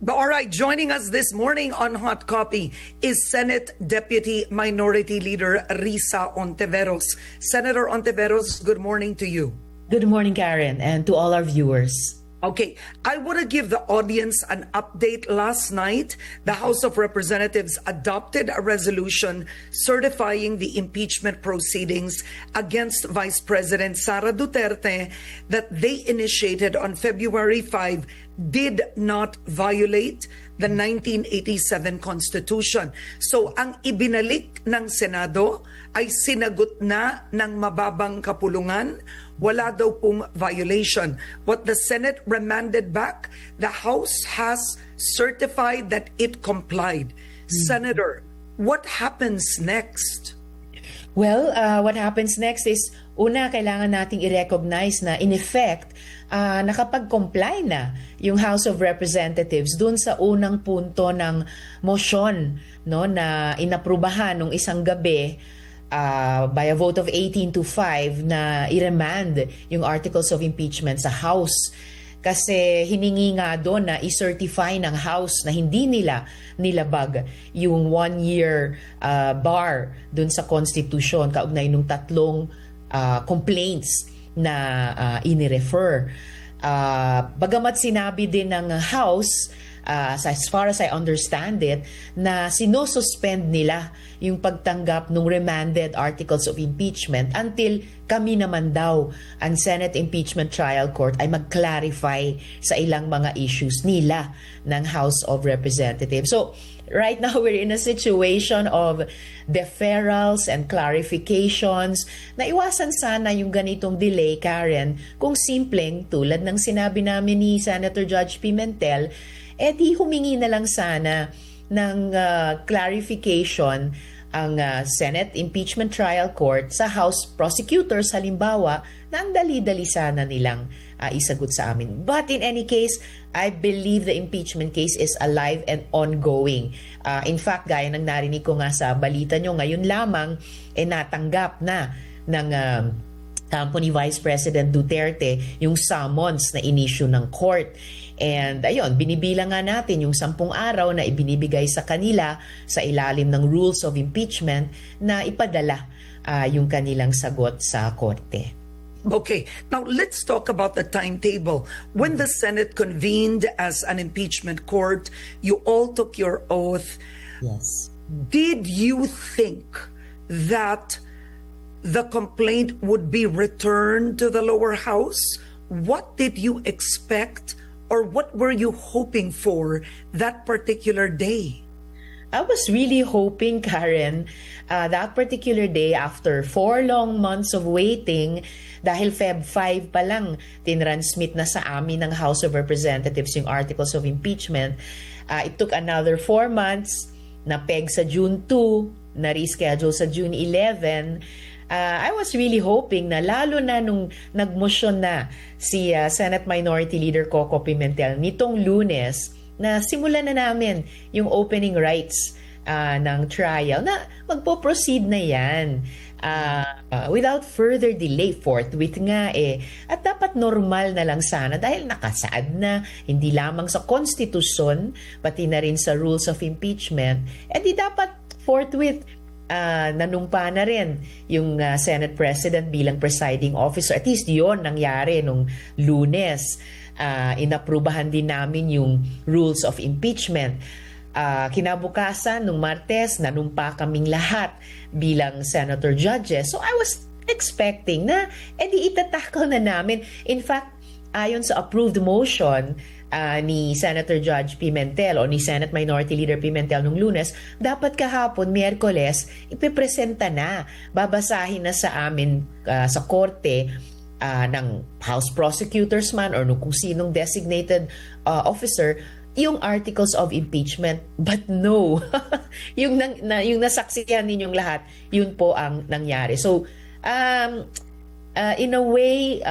All right, joining us this morning on Hot Copy is Senate Deputy Minority Leader Risa Ontiveros. Senator Ontiveros, good morning to you. Good morning, Karen, and to all our viewers. Okay, I want to give the audience an update. Last night, the House of Representatives adopted a resolution certifying the impeachment proceedings against Vice President Sara Duterte that they initiated on February 5 did not violate the 1987 Constitution. So, ang ibinalik ng Senado ay sinagot na ng mababang kapulungan. Wala daw pong violation. What the Senate remanded back, the House has certified that it complied. Senator, what happens next? Well, what happens next is, una, kailangan nating i-recognize na in effect, nakapag-comply na yung House of Representatives dun sa unang punto ng motion, no, na inaprubahan nung isang gabi by a vote of 18-5 na i-remand yung articles of impeachment sa House. Kasi hiningi nga doon na i-certify ng House na hindi nila nilabag yung 1-year bar doon sa Constitution kaugnay nung tatlong complaints na ini-refer. Bagamat sinabi din ng House, as far as I understand it, na sinosuspend nila yung pagtanggap ng remanded articles of impeachment until kami naman daw, ang Senate Impeachment Trial Court, ay mag-clarify sa ilang mga issues nila ng House of Representatives. So, right now we're in a situation of deferrals and clarifications. Naiwasan sana yung ganitong delay, Karen, kung simpleng tulad ng sinabi namin ni Senator Judge Pimentel, di humingi na lang sana ng clarification ang Senate Impeachment Trial Court sa House prosecutors halimbawa na ang dali-dali sana nilang isagot sa amin. But in any case, I believe the impeachment case is alive and ongoing. In fact, gaya ng narinig ko nga sa balita nyo ngayon lamang, natanggap na ng kampo ni Vice President Duterte yung summons na inisyu ng court. And ayun, binibilang nga natin yung 10 araw na ibinibigay sa kanila sa ilalim ng rules of impeachment na ipadala yung kanilang sagot sa korte. Okay, now let's talk about the timetable. When the Senate convened as an impeachment court, you all took your oath. Yes. Did you think that the complaint would be returned to the lower house? What did you expect, or what were you hoping for that particular day? I was really hoping, Karen, that particular day after 4 long months of waiting, dahil Feb 5 pa lang tinransmit na sa amin ng House of Representatives yung articles of impeachment. It took another 4 months, na peg sa June 2, na reschedule sa June 11. I was really hoping na lalo na nung nagmotion na si Senate Minority Leader Coco Pimentel nitong Lunes, na simulan na namin yung opening rights ng trial, na magpo-proceed na yan without further delay, forthwith nga At dapat normal na lang sana dahil nakasaad na hindi lamang sa konstitusyon, pati na rin sa rules of impeachment, di dapat forthwith nanumpa na rin yung Senate President bilang presiding officer. At least yun nangyari nung Lunes. Inaprubahan din namin yung rules of impeachment. Kinabukasan, nung Martes, nanumpa kaming lahat bilang senator judges. So I was expecting na di itatakal na namin. In fact, ayon sa approved motion ni Senator Judge Pimentel o ni Senate Minority Leader Pimentel nung Lunes, dapat kahapon, Miyerkules, ipipresenta na, babasahin na sa amin sa korte ng House prosecutors man or kung sinong designated officer yung articles of impeachment. But no, yung nasaksihan ninyong lahat, yun po ang nangyari. So, in a way,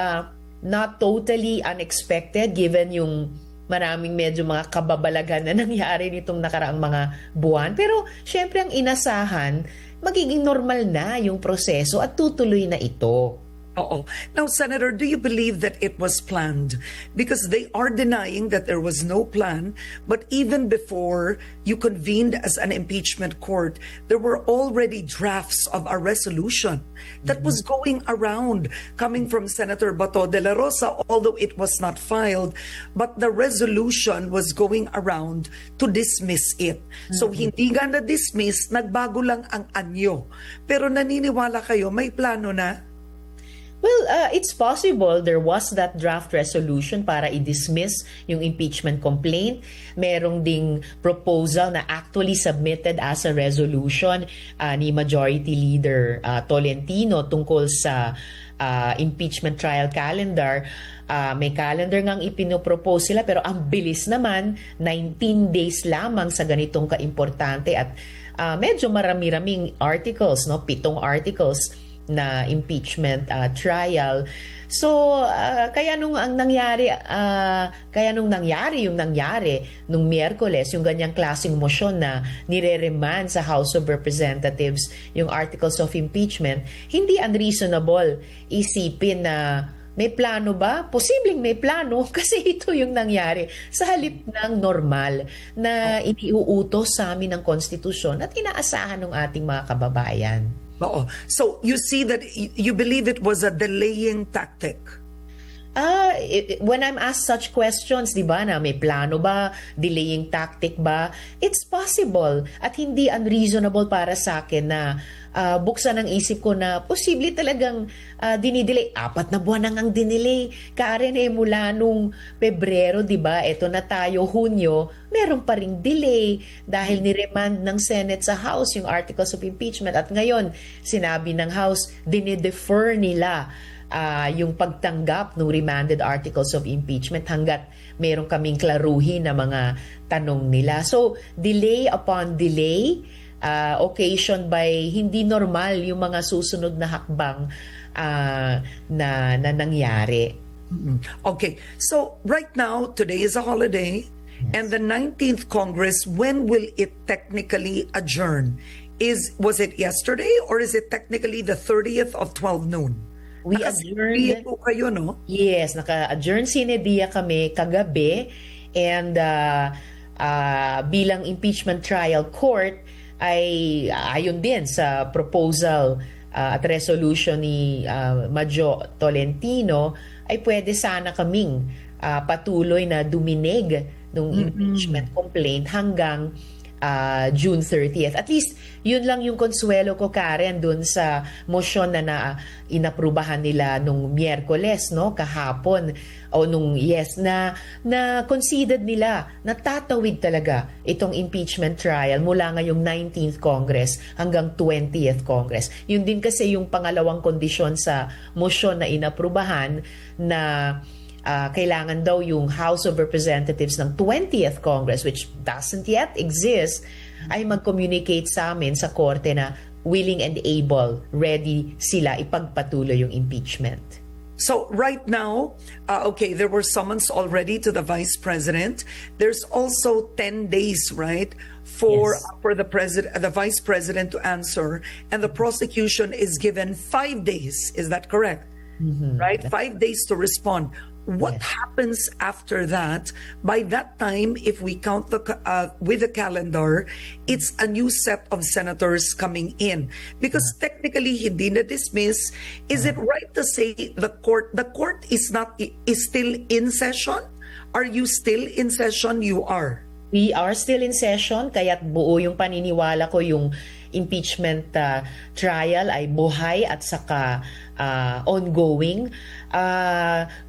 not totally unexpected given yung maraming medyo mga kababalagan na nangyari nitong nakaraang mga buwan. Pero syempre ang inasahan, magiging normal na yung proseso at tutuloy na ito. Oo. Now, Senator, do you believe that it was planned? Because they are denying that there was no plan, but even before you convened as an impeachment court, there were already drafts of a resolution that was going around, coming from Senator Bato de la Rosa, although it was not filed, but the resolution was going around to dismiss it. So, hindi nga na-dismiss, nagbago lang ang anyo. Pero naniniwala kayo, may plano na? Well, it's possible there was that draft resolution para i-dismiss yung impeachment complaint. Merong ding proposal na actually submitted as a resolution ni Majority Leader Tolentino tungkol sa impeachment trial calendar. May calendar ngang ipinopropose sila pero ang bilis naman, 19 days lamang sa ganitong kaimportante at medyo marami-raming articles, no? 7 articles na impeachment trial. So kaya nung nangyari nung Miyerkules yung ganyang klaseng motion na nire-remand sa House of Representatives yung articles of impeachment, hindi unreasonable isipin na may plano ba? Posibleng may plano kasi ito yung nangyari sa halip ng normal na iniuutos sa amin ng konstitusyon at inaasahan ng ating mga kababayan. Oo. So, you see that you believe it was a delaying tactic? When I'm asked such questions, di ba, na may plano ba, delaying tactic ba, it's possible at hindi unreasonable para sa akin na buksan ang isip ko na posible talagang dinidelay. 4 na buwan nang ang dinelay. Karen, mula nung Pebrero, di ba, eto na tayo, Hunyo, meron pa ring delay dahil ni-remand ng Senate sa House yung articles of impeachment. At ngayon, sinabi ng House, dinidefer nila yung pagtanggap ng remanded articles of impeachment hanggat meron kaming klaruhin na mga tanong nila. So, delay upon delay, occasioned by hindi normal yung mga susunod na hakbang na nangyari. Okay. So, right now, today is a holiday, and the 19th Congress, when will it technically adjourn? Was it yesterday or is it technically the 30th of 12 noon? We adjourned. Po kayo, no? Yes, naka-adjourn sine dia kami kagabi and bilang impeachment trial court ay ayon din sa proposal at resolution ni Majo Tolentino ay pwede sana kaming patuloy na duminig ng impeachment complaint hanggang June 30th. At least, yun lang yung konsuelo ko, Karen, dun sa motion na inaprubahan nila nung Miyerkules, no? Kahapon. O na conceded nila na tatawid talaga itong impeachment trial mula ngayong 19th Congress hanggang 20th Congress. Yun din kasi yung pangalawang kondisyon sa motion na inaprubahan na kailangan daw yung House of Representatives ng 20th Congress, which doesn't yet exist, ay mag-communicate sa amin sa korte na willing and able, ready sila ipagpatuloy yung impeachment. So right now, okay, there were summons already to the Vice President. There's also 10 days, right, for the Vice President to answer, and the prosecution is given 5 days. Is that correct? Right, 5 days to respond. What happens after that? By that time, if we count with the calendar, it's a new set of senators coming in. Because technically, hindi na dismiss. Is it right to say the court is still in session? Are you still in session? You are. We are still in session, kaya't buo yung paniniwala ko yung impeachment trial ay buhay at saka ongoing.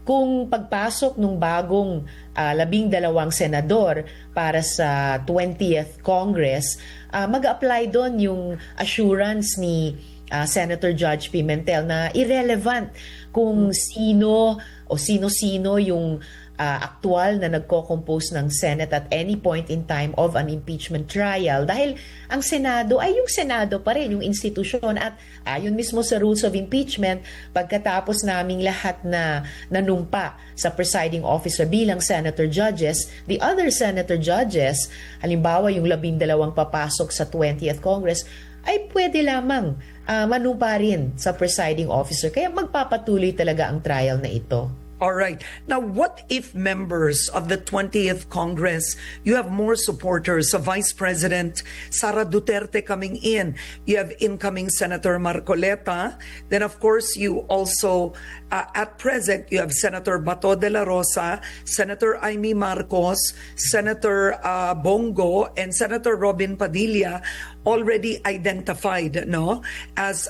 Kung pagpasok ng bagong 12 senador para sa 20th Congress, mag-apply doon yung assurance ni Senator Judge Pimentel na irrelevant kung sino o sino-sino yung aktual na nagko-compose ng Senate at any point in time of an impeachment trial dahil ang Senado ay yung Senado pa rin, yung institusyon at ayon mismo sa rules of impeachment, pagkatapos naming lahat na nanumpa sa presiding officer bilang senator judges, the other senator judges, halimbawa yung 12 papasok sa 20th Congress, ay pwede lamang manumpa rin sa presiding officer. Kaya magpapatuloy talaga ang trial na ito. All right. Now, what if members of the 20th Congress, you have more supporters of Vice President Sara Duterte coming in. You have incoming Senator Marcoleta. Then, of course, you also, at present, you have Senator Bato de la Rosa, Senator Amy Marcos, Senator Bongo, and Senator Robin Padilla already identified, no, as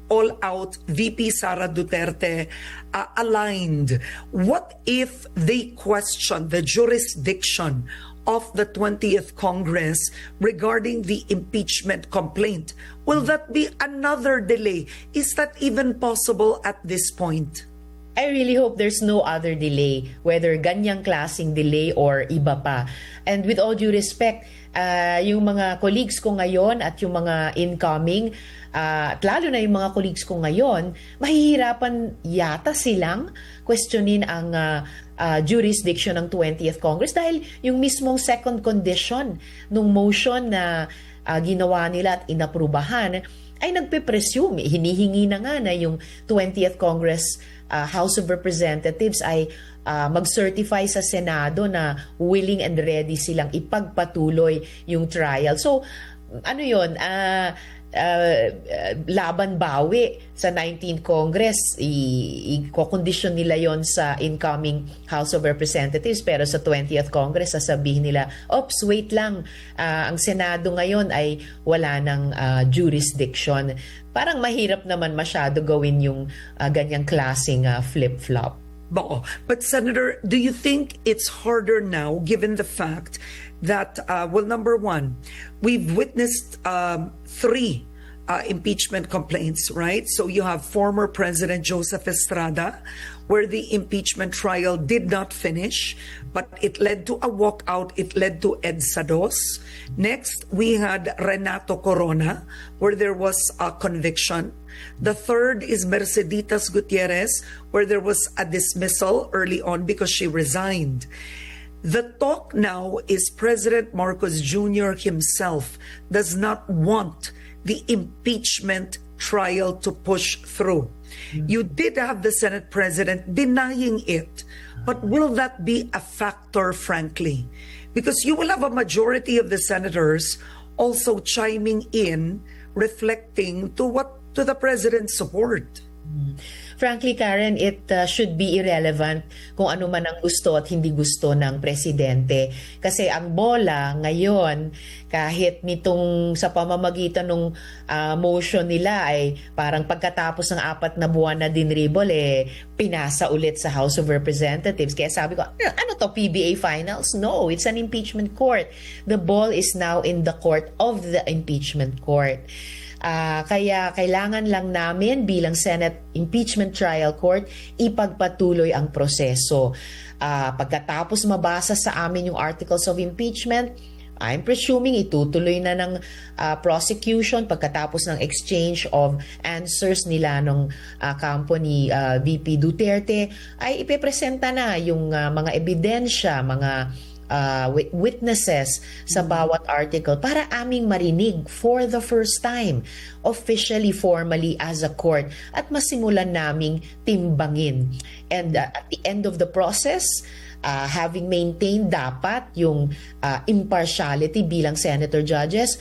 all-out VP Sara Duterte aligned. What if they question the jurisdiction of the 20th Congress regarding the impeachment complaint? Will that be another delay? Is that even possible at this point? I really hope there's no other delay, whether ganyang klaseng delay or iba pa. And with all due respect, yung mga colleagues ko ngayon at yung mga incoming, at lalo na yung mga colleagues ko ngayon, mahihirapan yata silang questionin ang jurisdiction ng 20th Congress dahil yung mismong second condition nung motion na ginawa nila at inaprubahan ay nagpe-presume, hinihingi na nga na yung 20th Congress House of Representatives ay mag-certify sa Senado na willing and ready silang ipagpatuloy yung trial. So, ano yun, laban bawi sa 19th Congress, i-condition nila yon sa incoming House of Representatives, pero sa 20th Congress sasabihin nila, oops, wait lang, ang Senado ngayon ay wala ng jurisdiction. Parang mahirap naman masyado gawin yung ganyang klaseng flip-flop. But Senator, do you think it's harder now given the fact that, well, number one, we've witnessed three impeachment complaints, right? So you have former President Joseph Estrada, where the impeachment trial did not finish, but it led to a walkout. It led to EDSA Dos. Next, we had Renato Corona, where there was a conviction. The third is Merceditas Gutierrez, where there was a dismissal early on because she resigned. The talk now is President Marcos Jr. himself does not want the impeachment trial to push through. You did have the Senate President denying it, but will that be a factor, frankly? Because you will have a majority of the senators also chiming in, reflecting to the President's support. Frankly, Karen, it should be irrelevant kung ano man ang gusto at hindi gusto ng presidente. Kasi ang bola ngayon, kahit nitong sa pamamagitan ng motion nila ay parang pagkatapos ng 4 na buwan na dinribol, pinasa ulit sa House of Representatives. Kaya sabi ko, ano to, PBA finals? No, it's an impeachment court. The ball is now in the court of the impeachment court. Kaya kailangan lang namin bilang Senate Impeachment Trial Court ipagpatuloy ang proseso. Pagkatapos mabasa sa amin yung articles of impeachment, I'm presuming itutuloy na ng prosecution pagkatapos ng exchange of answers nila ng kampo ni VP Duterte, ay ipepresenta na yung mga ebidensya, mga witnesses sa bawat article para aming marinig for the first time, officially, formally as a court, at masimulan naming timbangin. And at the end of the process, having maintained dapat yung impartiality bilang senator judges,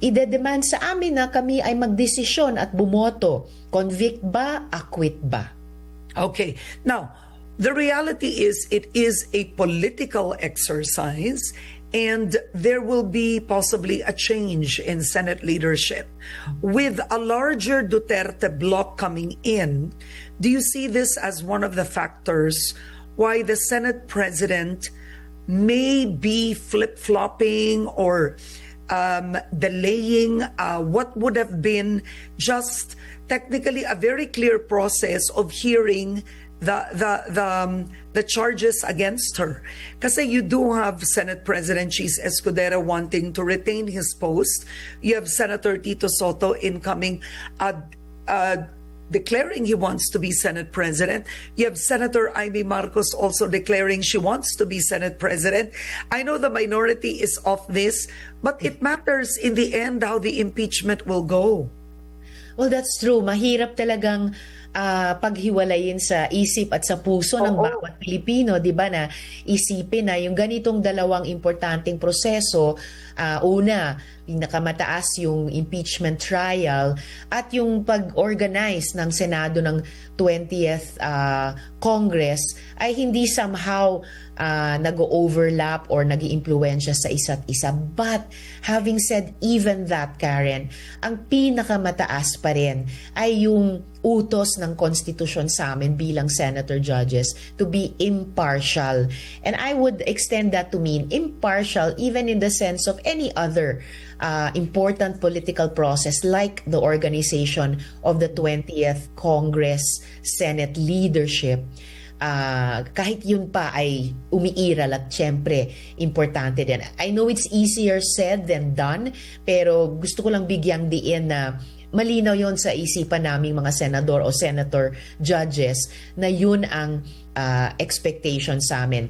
ide-demand sa amin na kami ay magdesisyon at bumoto. Convict ba? Acquit ba? Okay. Now, the reality is it is a political exercise, and there will be possibly a change in Senate leadership. With a larger Duterte bloc coming in, do you see this as one of the factors why the Senate President may be flip-flopping or delaying what would have been just technically a very clear process of hearing the charges against her? Kasi you do have Senate President Cheese Escudero wanting to retain his post. You have Senator Tito Soto incoming, declaring he wants to be Senate President. You have Senator Amy Marcos also declaring she wants to be Senate President. I know the minority is off this, but it matters in the end how the impeachment will go. Well, that's true. Mahirap talagang paghiwalayin sa isip at sa puso ng Oo. bawat Pilipino, 'di ba, na isipin na yung ganitong dalawang importanteng proseso, una, pinakamataas yung impeachment trial at yung pag-organize ng Senado ng 20th Congress ay hindi somehow nag-overlap or nag-iimpluwensya sa isa't isa. But having said even that, Karen, ang pinakamataas pa rin ay yung utos ng konstitusyon sa amin bilang senator judges to be impartial. And I would extend that to mean impartial even in the sense of any other important political process like the organization of the 20th Congress Senate leadership. Kahit yun pa ay umiiral at syempre importante din. I know it's easier said than done, pero gusto ko lang bigyang diin na malinaw yon sa isipan naming mga senador o senator judges na yun ang expectation sa amin.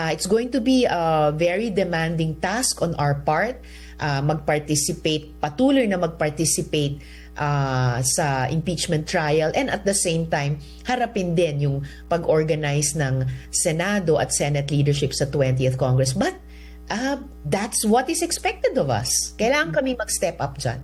It's going to be a very demanding task on our part, patuloy na mag-participate sa impeachment trial, and at the same time harapin din yung pag-organize ng Senado at Senate leadership sa 20th Congress. But that's what is expected of us. Kailangan kami mag-step up dyan.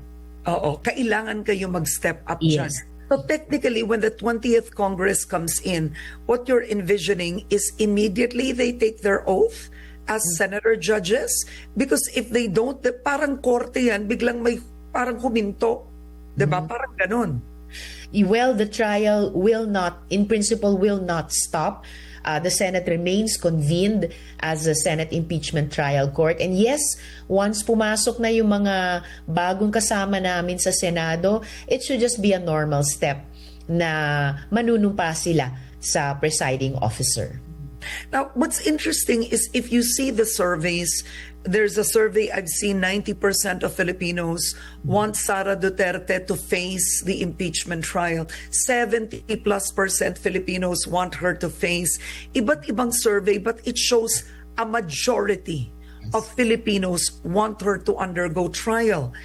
Oo, kailangan kayo mag-step up dyan. Yes. So technically, when the 20th Congress comes in, what you're envisioning is immediately they take their oath as senator judges? Because if they don't, parang korte yan, biglang may parang huminto. Diba? Parang ganun. Well, the trial will not, in principle, will not stop. The Senate remains convened as a Senate impeachment trial court. And yes, once pumasok na yung mga bagong kasama namin sa Senado, it should just be a normal step na manunumpa sila sa presiding officer. Now, what's interesting is if you see the surveys, there's a survey I've seen 90% of Filipinos want Sara Duterte to face the impeachment trial. 70+% Filipinos want her to face. Iba't ibang survey, but it shows a majority of Filipinos want her to undergo trial.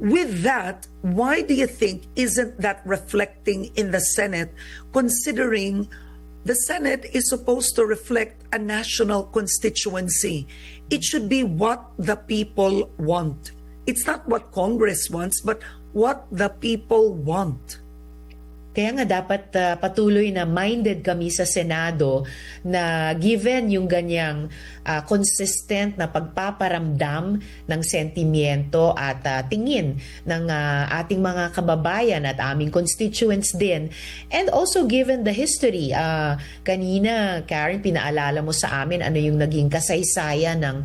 With that, why do you think isn't that reflecting in the Senate, considering the Senate is supposed to reflect a national constituency? It should be what the people want. It's not what Congress wants, but what the people want. Kaya nga dapat patuloy na minded kami sa Senado na given yung ganyang consistent na pagpaparamdam ng sentimiento at tingin ng ating mga kababayan at aming constituents din. And also given the history, kanina Karen, pinaalala mo sa amin ano yung naging kasaysayan ng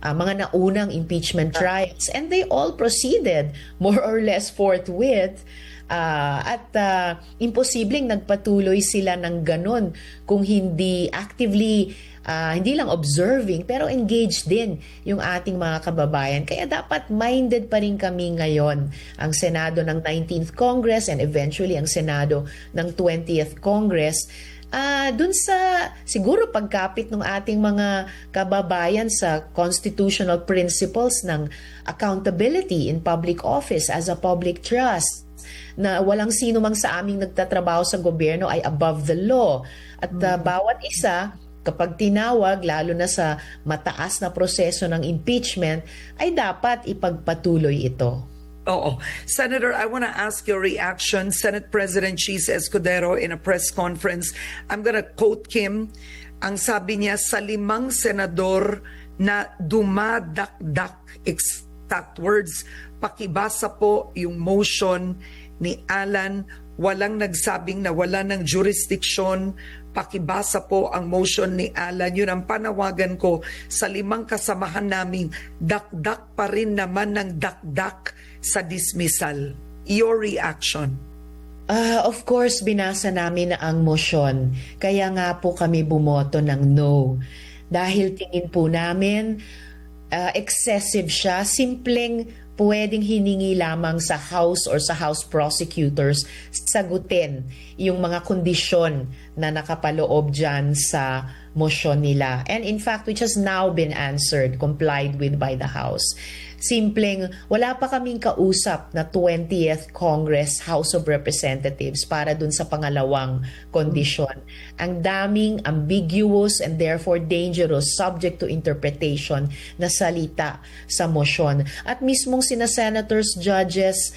mga naunang impeachment trials, and they all proceeded more or less forthwith. At imposibleng nagpatuloy sila ng ganun kung hindi actively, hindi lang observing, pero engaged din yung ating mga kababayan. Kaya dapat minded pa rin kami ngayon, ang Senado ng 19th Congress and eventually ang Senado ng 20th Congress, dun sa siguro pagkapit ng ating mga kababayan sa constitutional principles ng accountability in public office as a public trust, na walang sino mang sa aming nagtatrabaho sa gobyerno ay above the law. At bawat isa, kapag tinawag, lalo na sa mataas na proseso ng impeachment, ay dapat ipagpatuloy ito. Oo. Senator, I want to ask your reaction. Senate President Cheese Escudero in a press conference, I'm gonna quote Kim. Ang sabi niya, sa 5 senador na dumadakdak, exact words, pakibasa po yung motion ni Alan, walang nagsabing na wala ng jurisdiksyon, pakibasa po ang motion ni Alan. Yun ang panawagan ko sa 5 kasamahan naming dakdak pa rin naman ng dakdak sa dismissal. Your reaction? Of course, binasa namin ang motion. Kaya nga po kami bumoto ng no. Dahil tingin po namin, excessive siya, simpleng pwedeng hiningi lamang sa House or sa House prosecutors sagutin yung mga kondisyon na nakapaloob dyan sa motion nila. And in fact, which has now been answered, complied with by the House. Simpleng, wala pa kaming kausap na 20th Congress House of Representatives para dun sa pangalawang kondisyon. Ang daming ambiguous and therefore dangerous, subject to interpretation na salita sa motion. At mismong sina senators, judges,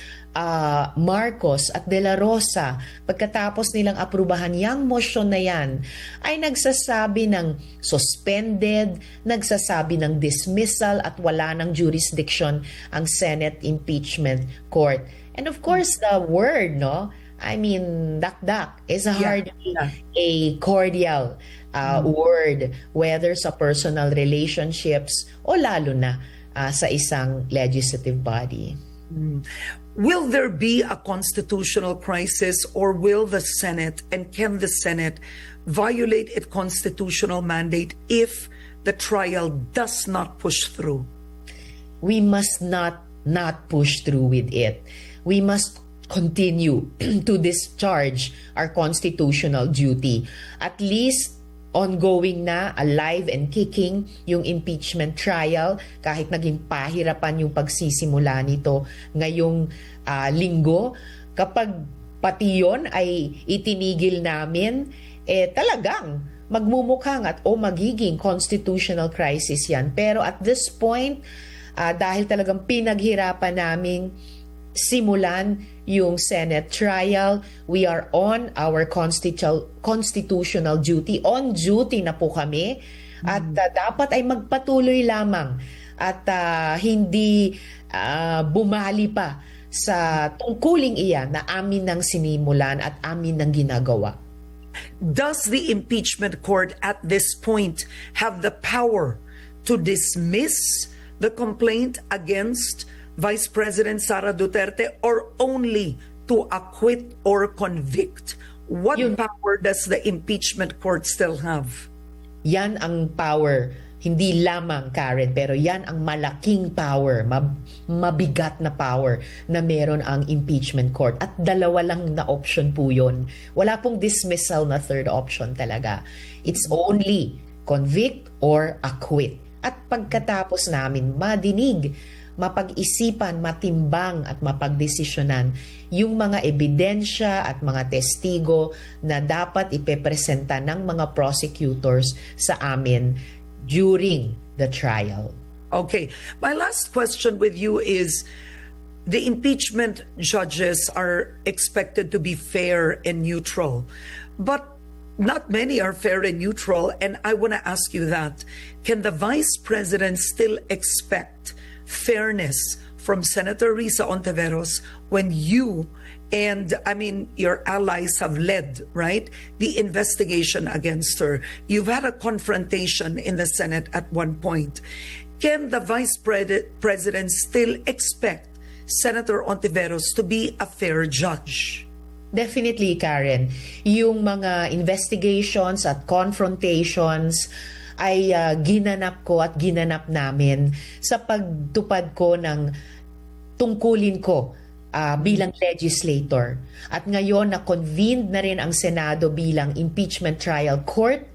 Marcos at De La Rosa, pagkatapos nilang aprubahan yung motion na yan, ay nagsasabi ng suspended, nagsasabi ng dismissal at wala ng jurisdiction ang Senate Impeachment Court. And of course, the word, no? I mean, dakdak is hardly a cordial word, whether sa personal relationships o lalo na sa isang legislative body. Will there be a constitutional crisis, or will the Senate, and can the Senate violate its constitutional mandate if the trial does not push through? We must not push through with it. We must continue to discharge our constitutional duty. At least ongoing na, alive and kicking yung impeachment trial kahit naging pahirapan yung pagsisimula nito ngayong linggo. Kapag pati yun ay itinigil namin, talagang magmumukhang at magiging constitutional crisis yan. Pero at this point, dahil talagang pinaghirapan naming simulan yung Senate trial, we are on our constitutional duty. On duty na po kami. At dapat ay magpatuloy lamang at hindi bumali pa sa tungkuling iyan na amin nang sinimulan at amin nang ginagawa. Does the impeachment court at this point have the power to dismiss the complaint against Vice President Sara Duterte, or only to acquit or convict? What power does the impeachment court still have? Yan ang power. Hindi lamang, Karen, pero yan ang malaking power, mabigat na power na meron ang impeachment court. At dalawa lang na option po yun. Wala pong dismissal na third option talaga. It's only convict or acquit. At pagkatapos namin madinig, mapag-isipan, matimbang at mapagdesisyonan yung mga ebidensya at mga testigo na dapat ipepresenta ng mga prosecutors sa amin during the trial. Okay. My last question with you is, the impeachment judges are expected to be fair and neutral, but not many are fair and neutral, and I want to ask you that. Can the Vice President still expect fairness from Senator Risa Ontiveros when you and your allies have led, right, the investigation against her? You've had a confrontation in the Senate at one point. Can the Vice President still expect Senator Ontiveros to be a fair judge? Definitely, Karen. Yung mga investigations at confrontations ay ginanap ko at ginanap namin sa pagtupad ko ng tungkulin ko bilang legislator. At ngayon na-convened na rin ang Senado bilang impeachment trial court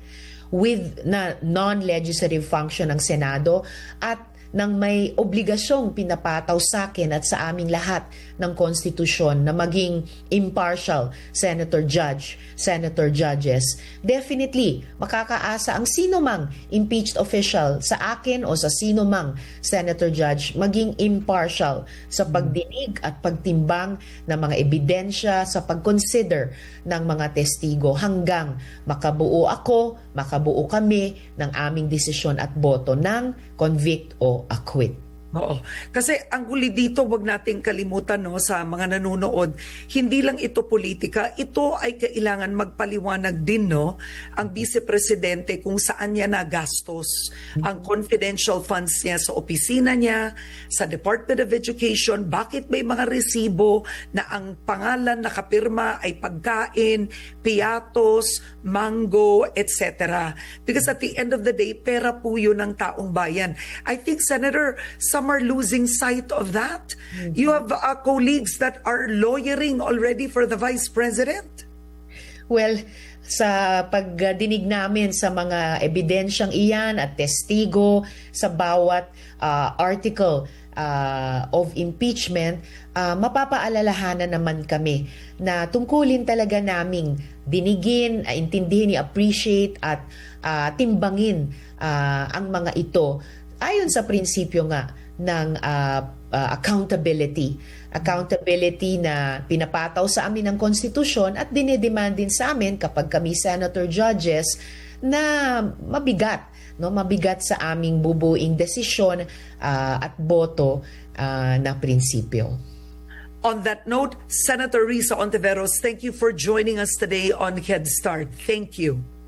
with na non-legislative function ng Senado at nang may obligasyong pinapataw sa akin at sa aming lahat ng konstitusyon na maging impartial senator judges, definitely makakaasa ang sino mang impeached official sa akin o sa sino mang senator judge maging impartial sa pagdinig at pagtimbang ng mga ebidensya, sa pag-consider ng mga testigo hanggang makabuo ako, makabuo kami ng aming desisyon at boto ng convict o acquit. Oo. Kasi ang huli dito, wag nating kalimutan sa mga nanonood, hindi lang ito politika, ito ay kailangan magpaliwanag din ang Vice Presidente kung saan niya nagastos ang confidential funds niya sa opisina niya, sa Department of Education, bakit may mga resibo na ang pangalan nakapirma ay pagkain, piatos, mango, etc. Because at the end of the day, pera po yun ng taong bayan. I think, Senator, some are losing sight of that. You have colleagues that are lawyering already for the Vice President. Well, sa pagdinig namin sa mga ebidensyang iyan at testigo sa bawat article of impeachment, mapapaalalahanan naman kami na tungkulin talaga naming dinigin, intindihin, i-appreciate at timbangin ang mga ito ayon sa prinsipyo nga ng accountability na pinapataw sa amin ng konstitusyon at dinidemand din sa amin kapag kami senator judges na mabigat sa aming bubuing desisyon at boto na prinsipyo. On that note, Senator Risa Ontiveros, thank you for joining us today on Head Start. Thank you.